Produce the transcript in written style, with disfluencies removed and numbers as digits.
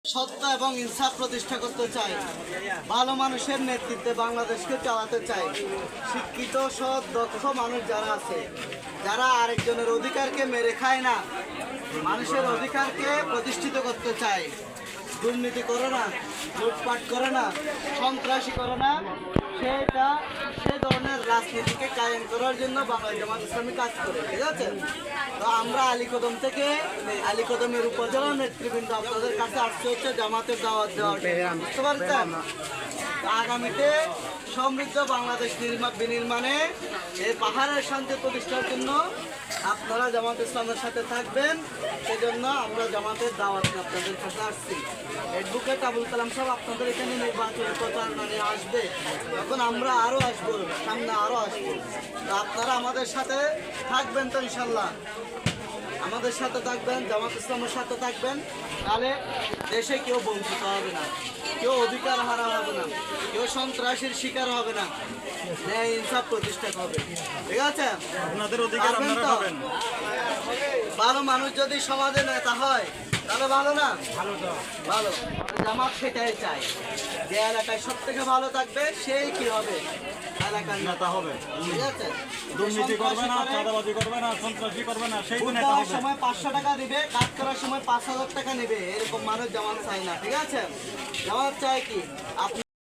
সত্য এবং ইনসাফ প্রতিষ্ঠা করতে চাই, ভালো মানুষের নেতৃত্বে বাংলাদেশকে চালাতে চাই। শিক্ষিত সৎ দক্ষ মানুষ যারা আছে, যারা আরেকজনের অধিকারকে মেরে খায় না, মানুষের অধিকারকে প্রতিষ্ঠিত করতে চায়। দুর্নীতি করে না, লুটপাট করে না, সন্ত্রাসী করে না, সে ধরনের রাজনীতিকে কায়েম করার জন্য বাংলা জামাত ইসলামী কাজ করে। ঠিক আছে, তো আমরা আলীকদম থেকে আলীকদমের উপজেলা নেতৃবৃন্দ আপনাদের কাছে আসতে হচ্ছে জামাতের দাওয়াত দেওয়ার জন্য। বুঝতে পারছেন? আগামীতে সমৃদ্ধ বাংলাদেশ বিনির্মাণে এই পাহাড়ের শান্তি প্রতিষ্ঠার জন্য আপনারা জামাত ইসলামের সাথে থাকবেন। সেজন্য আমরা জামাতের দাওয়াত আপনাদের কাছে আসছি। অ্যাডভোকেট আবুল কালাম সাহেব আপনাদের এখানে নির্বাচনী প্রচারণা নিয়ে আসবে, তখন আমরা আরও আসবো, সামনে আরও আসবো। তো আপনারা আমাদের সাথে থাকবেন তো ইনশাল্লাহ, আমাদের সাথে থাকবেন, জামাত ইসলামের সাথে থাকবেন। তাহলে দেশে কেউ বঞ্চিত হবে না, কেউ অধিকার হারা হবে না, কেউ সন্ত্রাসীর শিকার হবে না, ন্যায় ইনসাফ প্রতিষ্ঠা হবে। ঠিক আছে, আপনাদের অধিকার আপনারা পাবেন। ভালো মানুষ যদি সমাজে নেতা হয় তাহলে ভালো না? ভালো। জামাত সেটাই চাই, যে এলাকায় সব থেকে ভালো থাকবে সেই কি হবে, এলাকার নেতা হবে। ঠিক আছে, দুর্নীতি করবে না, চাঁদাবাজি করবে না, সন্ত্রাসী করবে না, সেই তো নেতা হবে। সময় 500 টাকা দিবে, কাজ করার সময় 5000 টাকা নেবে, এরকম মানুষ জামাত চাই না। ঠিক আছে, জামাত চাই কি আপনি